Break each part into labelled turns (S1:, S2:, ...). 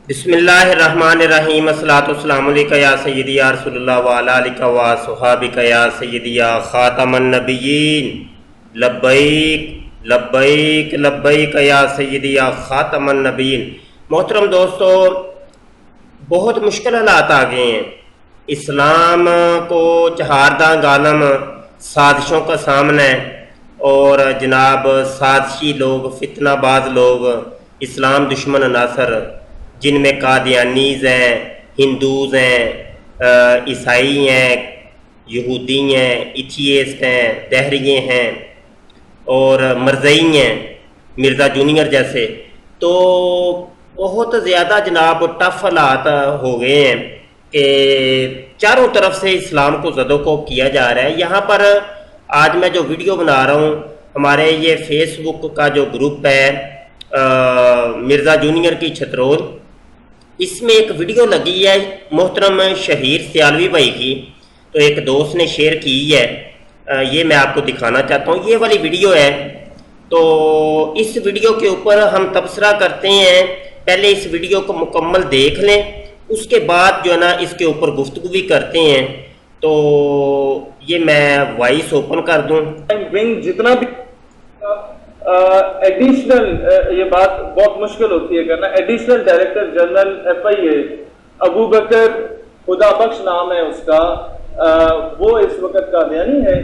S1: بسم اللہ الرحمن الرحیم، الصلاۃ والسلام علیکہ یا سیدی یا رسول اللہ وعلی آلہ و صحابہ یا سیدی یا خاتم النبیین، لبیک لبیک لبیک یا سیدی یا خاتم النبیین۔ محترم دوستو، بہت مشکل حالات آ گئے ہیں۔ اسلام کو چہارداں عالم سازشوں کا سامنا ہے، اور جناب سازشی لوگ، فتنہ باز لوگ، اسلام دشمن عناصر جن میں قادیانیز ہیں، ہندوز ہیں، عیسائی ہیں، یہودی ہیں، ایتھیسٹ ہیں، دہریے ہیں اور مرزئی ہیں، مرزا جونیئر جیسے، تو بہت زیادہ جناب ٹف حالات ہو گئے ہیں کہ چاروں طرف سے اسلام کو زد و کوب کیا جا رہا ہے۔ یہاں پر آج میں جو ویڈیو بنا رہا ہوں، ہمارے یہ فیس بک کا جو گروپ ہے مرزا جونیئر کی چھترول، اس میں ایک ویڈیو لگی ہے محترم شہیر سیالوی بھائی کی، تو ایک دوست نے شیئر کی ہے، یہ میں آپ کو دکھانا چاہتا ہوں۔ یہ والی ویڈیو ہے، تو اس ویڈیو کے اوپر ہم تبصرہ کرتے ہیں۔ پہلے اس ویڈیو کو مکمل دیکھ لیں، اس کے بعد جو ہے نا اس کے اوپر گفتگو بھی کرتے ہیں۔ تو یہ میں وائس اوپن کر دوں۔
S2: ونگ جتنا بھی ایڈیشنل، یہ بات بہت مشکل ہوتی ہے کرنا، ایڈیشنل ڈائریکٹر جنرل ایف آئی اے ابو بکر خدا بخش نام ہے اس کا، وہ اس وقت قادیانی ہے،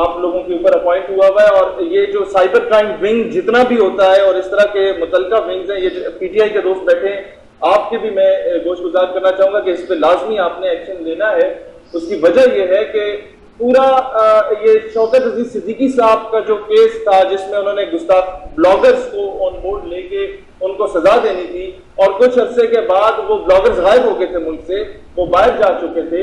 S2: آپ لوگوں کے اوپر اپوائنٹ ہوا ہوا ہے۔ اور یہ جو سائبر کرائم ونگ جتنا بھی ہوتا ہے اور اس طرح کے متعلقہ ونگز ہیں، یہ پی ٹی آئی کے دوست بیٹھے ہیں، آپ کے بھی میں گوش گزار کرنا چاہوں گا کہ اس پہ لازمی آپ نے ایکشن لینا ہے۔ اس کی وجہ یہ ہے کہ پورا یہ شوکت عزیز صدیقی صاحب کا جو کیس تھا، جس میں انہوں نے گستاخ بلاگرز کو آن بورڈ لے کے ان کو سزا دینی تھی، اور کچھ عرصے کے بعد وہ بلاگرز غائب ہو گئے تھے ملک سے، وہ باہر جا چکے تھے،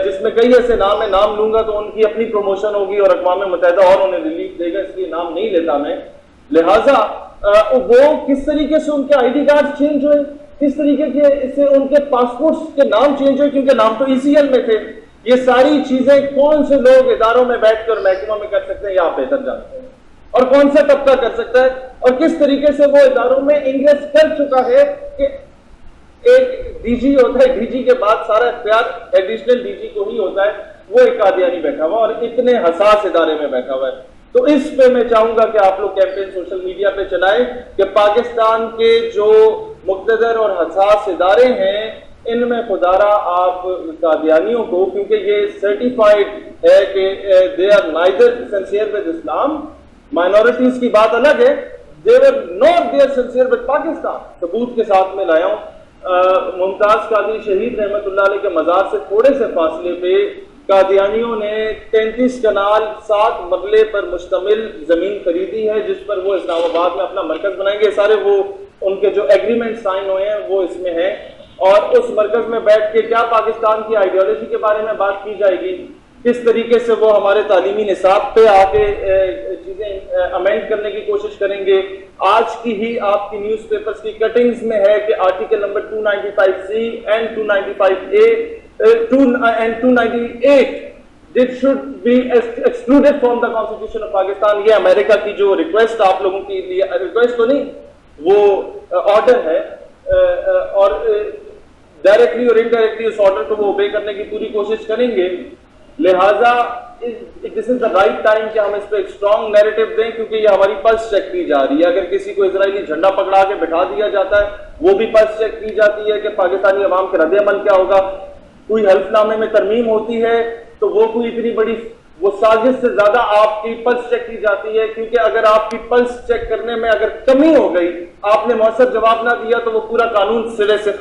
S2: جس میں کئی ایسے نام ہے، نام لوں گا تو ان کی اپنی پروموشن ہوگی اور اقوام متحدہ اور انہیں ریلیف دے گا، اس لیے نام نہیں لیتا میں۔ لہٰذا وہ کس طریقے سے ان کے آئی ڈی کارڈ چینج ہوئے، کس طریقے سے ان کے پاسپورٹس کے نام چینج ہوئے، کیونکہ نام تو ای سی ایل میں تھے۔ یہ ساری چیزیں کون سے لوگ اداروں میں بیٹھ کر محکموں میں کر سکتے ہیں، یا آپ بہتر جانتے ہیں، اور کون سا طبقہ کر سکتا ہے، اور کس طریقے سے وہ اداروں میں انگریز کر چکا ہے کہ ایک ڈی جی ہوتا ہے، ڈی جی کے بعد سارا اختیار ایڈیشنل ڈی جی کو ہی ہوتا ہے، وہ ایک قادیانی بیٹھا ہوا اور اتنے حساس ادارے میں بیٹھا ہوا ہے۔ تو اس پہ میں چاہوں گا کہ آپ لوگ کیمپین سوشل میڈیا پہ چلائیں کہ پاکستان کے جو مقتدر اور حساس ادارے ہیں، ان میں خدارا آپ قادیانیوں کو، کیونکہ یہ سرٹیفائڈ ہے کہ they are neither sincere with Islam, minorities کی بات الگ ہے، they were not they are sincere with Pakistan, ثبوت کے ساتھ میں لایا ہوں۔ ممتاز قادری شہید رحمت اللہ علیہ کے مزار سے تھوڑے سے فاصلے پہ قادیانیوں نے 33 کنال 7 مرلے پر مشتمل زمین خریدی ہے، جس پر وہ اسلام آباد میں اپنا مرکز بنائیں گے۔ سارے وہ ان کے جو ایگریمنٹ سائن ہوئے ہیں وہ اس میں ہیں، اور اس مرکز میں بیٹھ کے کیا پاکستان کی آئیڈیالوجی کے بارے میں بات کی جائے گی، کس طریقے سے وہ ہمارے تعلیمی نصاب پہ آ کے چیزیں امینڈ کرنے کی کوشش کریں گے۔ آج کی ہی آپ کی نیوز پیپرز کی کٹنگز میں ہے کہ article number 295C and 295A and 298 it should be excluded from the Constitution of Pakistan۔ یہ امریکہ کی جو ریکویسٹ آپ لوگوں کے لیے، ریکویسٹ تو نہیں، وہ آرڈر ہے، اور ڈائریکٹلی اور انڈائریکٹلی اس آرڈر کو وہ اوبے کرنے کی پوری کوشش کریں گے۔ لہٰذا دس از دا رائٹ ٹائم کہ ہم اس پہ ایک اسٹرانگ نیریٹو دیں، کیونکہ یہ ہماری پلس چیک کی جا رہی ہے۔ اگر کسی کو اسرائیلی جھنڈا پکڑا کے بٹھا دیا جاتا ہے، وہ بھی پلس چیک کی جاتی ہے کہ پاکستانی عوام کے رد عمل کیا ہوگا۔ کوئی حلف نامے میں ترمیم ہوتی ہے تو وہ کوئی اتنی بڑی، وہ سازش سے زیادہ آپ کی پلس چیک کی جاتی ہے، کیونکہ اگر آپ کی پلس چیک کرنے میں اگر کمی ہو گئی، آپ نے مؤثر جواب نہ دیا، تو وہ پورا قانون سرے سے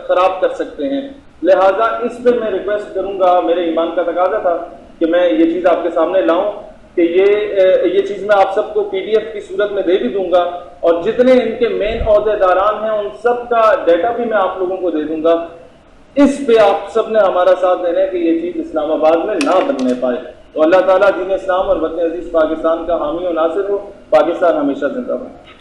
S2: خراب کر سکتے ہیں۔ لہٰذا اس پہ میں ریکویسٹ کروں گا، میرے ایمان کا تقاضا تھا کہ میں یہ چیز آپ کے سامنے لاؤں، کہ یہ چیز میں آپ سب کو پی ڈی ایف کی صورت میں دے بھی دوں گا، اور جتنے ان کے مین عہدے داران ہیں ان سب کا ڈیٹا بھی میں آپ لوگوں کو دے دوں گا۔ اس پہ آپ سب نے ہمارا ساتھ دینا ہے کہ یہ چیز اسلام آباد میں نہ بننے پائے۔ تو اللہ تعالیٰ دین اسلام اور وطن عزیز پاکستان کا حامی و ناصر ہو۔ پاکستان ہمیشہ زندہ باد۔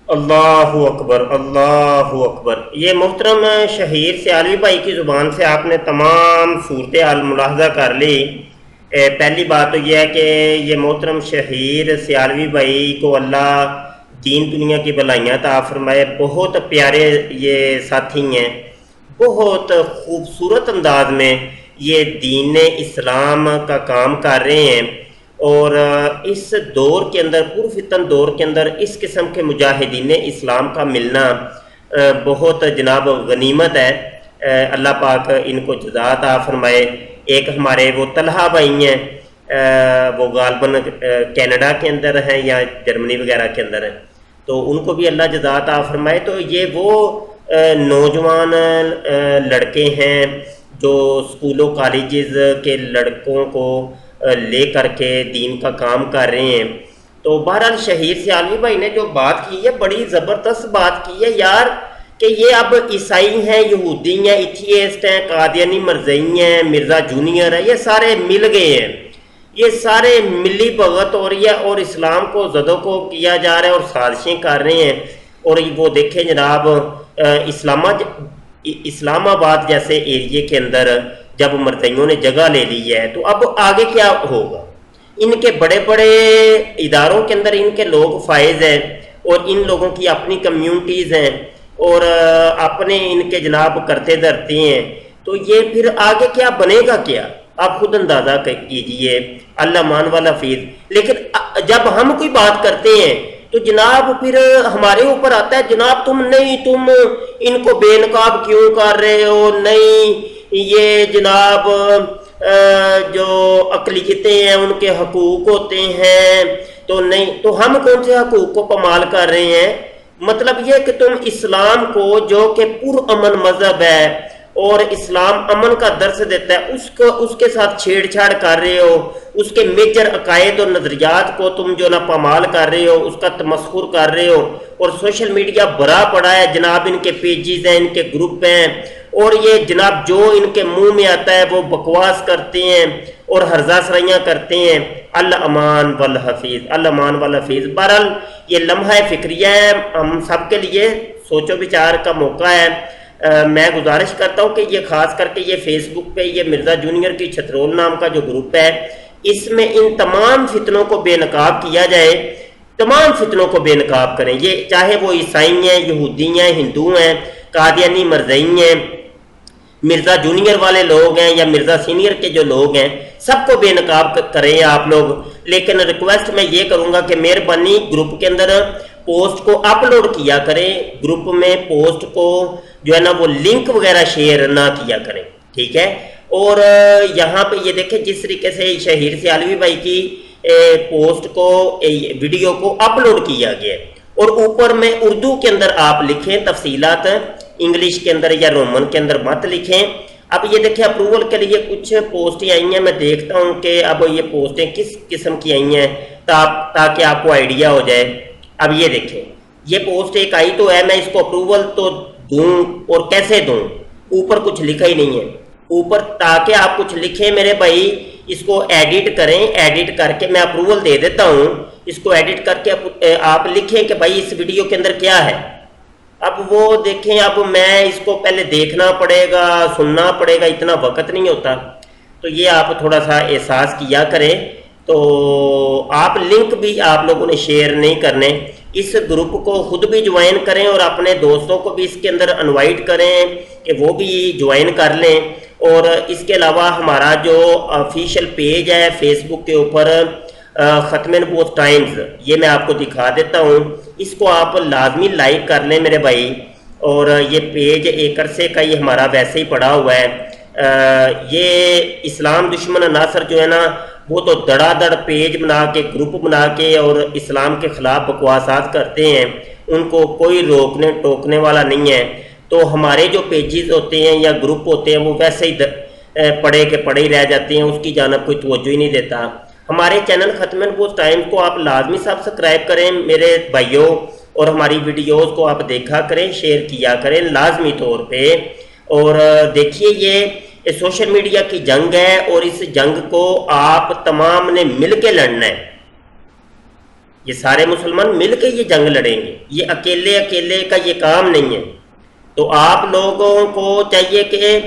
S1: اللہ اکبر، اللہ اکبر۔ یہ محترم شہیر سیالوی بھائی کی زبان سے آپ نے تمام صورتحال ملاحظہ کر لی۔ پہلی بات تو یہ ہے کہ یہ محترم شہیر سیالوی بھائی کو اللہ دین دنیا کی بھلائیاں عطا فرمائے. بہت پیارے یہ ساتھی ہیں, بہت خوبصورت انداز میں یہ دین اسلام کا کام کر رہے ہیں, اور اس دور کے اندر, پرفتن دور کے اندر اس قسم کے مجاہدین اسلام کا ملنا بہت جناب غنیمت ہے. اللہ پاک ان کو جزا عطا فرمائے. ایک ہمارے وہ طلحہ بھائی ہیں, وہ غالباً کینیڈا کے اندر ہیں یا جرمنی وغیرہ کے اندر ہیں, تو ان کو بھی اللہ جزا عطا فرمائے. تو یہ وہ نوجوان لڑکے ہیں جو اسکولوں کالجز کے لڑکوں کو لے کر کے دین کا کام کر رہے ہیں. تو بہرحال شہیر سیالوی بھائی نے جو بات کی ہے بڑی زبردست بات کی ہے یار, کہ یہ اب عیسائی ہیں, یہودی ہیں, ایتھیسٹ ہیں, قادیانی مرزئی ہیں, مرزا جونیئر ہیں, یہ سارے مل گئے ہیں, یہ سارے ملی بھگت ہو رہی ہے اور اسلام کو زدوں کو کیا جا رہا ہے اور سازشیں کر رہے ہیں. اور وہ دیکھیں جناب اسلام آباد جیسے ایریے کے اندر جب مرزائیوں نے جگہ لے لی ہے تو اب آگے کیا ہوگا. ان کے بڑے بڑے اداروں کے اندر ان کے لوگ فائز ہیں اور ان لوگوں کی اپنی کمیونٹیز ہیں اور اپنے ان کے جناب کرتے دھرتے ہیں, تو یہ پھر آگے کیا بنے گا کیا آپ خود اندازہ کیجئے. اللہ مان والا فیض. لیکن جب ہم کوئی بات کرتے ہیں تو جناب پھر ہمارے اوپر آتا ہے جناب تم ان کو بے نقاب کیوں کر رہے ہو, نہیں یہ جناب جو اقلیتیں ہیں ان کے حقوق ہوتے ہیں, تو نہیں, تو ہم کون سے حقوق کو پامال کر رہے ہیں. مطلب یہ کہ تم اسلام کو جو کہ پرامن مذہب ہے اور اسلام امن کا درس دیتا ہے اس کے ساتھ چھیڑ چھاڑ کر رہے ہو, اس کے میجر عقائد اور نظریات کو تم جو نا پامال کر رہے ہو, اس کا تمسخر کر رہے ہو. اور سوشل میڈیا بھرا پڑا ہے جناب, ان کے پیجز ہیں, ان کے گروپ ہیں, اور یہ جناب جو ان کے منہ میں آتا ہے وہ بکواس کرتے ہیں اور ہرزہ سرائیاں کرتے ہیں. اللہ امان والحفیظ, اللہ امان والحفیظ. بہرحال یہ لمحہ فکریہ ہے, ہم سب کے لیے سوچ و بچار کا موقع ہے. میں گزارش کرتا ہوں کہ یہ خاص کر کے یہ فیس بک پہ یہ مرزا جونیئر کی چھترول نام کا جو گروپ ہے, اس میں ان تمام فتنوں کو بے نقاب کیا جائے, تمام فتنوں کو بے نقاب کریں. یہ چاہے وہ عیسائی ہیں, یہودی ہیں, ہندو ہیں, قادیانی مرزئی ہیں, مرزا جونیئر والے لوگ ہیں یا مرزا سینئر کے جو لوگ ہیں, سب کو بے نقاب کریں آپ لوگ. لیکن ریکویسٹ میں یہ کروں گا کہ مہربانی گروپ کے اندر پوسٹ کو اپلوڈ کیا کریں, گروپ میں پوسٹ کو جو ہے نا وہ لنک وغیرہ شیئر نہ کیا کریں, ٹھیک ہے. اور یہاں پہ یہ دیکھیں جس طریقے سے شہیر سیالوی بھائی کی پوسٹ کو ویڈیو کو اپلوڈ کیا گیا ہے, اور اوپر میں اردو کے اندر آپ لکھیں تفصیلات, انگلش کے اندر یا رومن کے اندر مت لکھیں. اب یہ دیکھیں اپروول کے لیے کچھ پوسٹیں آئی ہیں, میں دیکھتا ہوں کہ اب یہ پوسٹیں کس قسم کی آئی ہیں تاکہ آپ کو آئیڈیا ہو جائے. اب یہ دیکھیں یہ پوسٹ ایک آئی تو ہے, میں اس کو اپروول تو دوں اور کیسے دوں, اوپر کچھ لکھا ہی نہیں ہے اوپر, تاکہ آپ کچھ لکھیں میرے بھائی اس کو ایڈٹ کریں, ایڈٹ کر کے میں اپروول دے دیتا ہوں, اس کو ایڈٹ کر کے آپ لکھیں کہ بھائی اس ویڈیو کے اندر کیا ہے. اب وہ دیکھیں, اب میں اس کو پہلے دیکھنا پڑے گا, سننا پڑے گا, اتنا وقت نہیں ہوتا, تو یہ آپ تھوڑا سا احساس کیا کریں. تو آپ لنک بھی آپ لوگوں نے شیئر نہیں کرنے, اس گروپ کو خود بھی جوائن کریں اور اپنے دوستوں کو بھی اس کے اندر انوائٹ کریں کہ وہ بھی جوائن کر لیں. اور اس کے علاوہ ہمارا جو آفیشیل پیج ہے فیس بک کے اوپر ختم نبوت ٹائمز, یہ میں آپ کو دکھا دیتا ہوں, اس کو آپ لازمی لائک کر لیں میرے بھائی. اور یہ پیج ایک عرصے کا یہ ہمارا ویسے ہی پڑا ہوا ہے. یہ اسلام دشمن عناصر جو ہے نا وہ تو دڑا دڑ پیج بنا کے گروپ بنا کے اور اسلام کے خلاف بکواسات کرتے ہیں, ان کو کوئی روکنے ٹوکنے والا نہیں ہے. تو ہمارے جو پیجز ہوتے ہیں یا گروپ ہوتے ہیں وہ ویسے ہی پڑے کے پڑے ہی رہ جاتے ہیں, اس کی جانب کوئی توجہ ہی نہیں دیتا. ہمارے چینل ختم نبوت ٹائمز کو آپ لازمی سبسکرائب کریں میرے بھائیوں, اور ہماری ویڈیوز کو آپ دیکھا کریں, شیئر کیا کریں لازمی طور پہ. اور دیکھیے یہ سوشل میڈیا کی جنگ ہے اور اس جنگ کو آپ تمام نے مل کے لڑنا ہے. یہ سارے مسلمان مل کے یہ جنگ لڑیں گے, یہ اکیلے کا یہ کام نہیں ہے. تو آپ لوگوں کو چاہیے کہ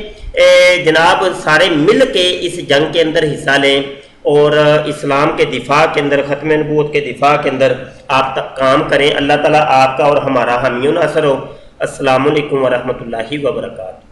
S1: جناب سارے مل کے اس جنگ کے اندر حصہ لیں. اور اسلام کے دفاع کے اندر، ختم نبوت کے دفاع کے اندر آپ کام کریں۔ اللہ تعالیٰ آپ کا اور ہمارا حامی و ناصر ہو۔ السلام علیکم ورحمۃ اللہ وبرکاتہ۔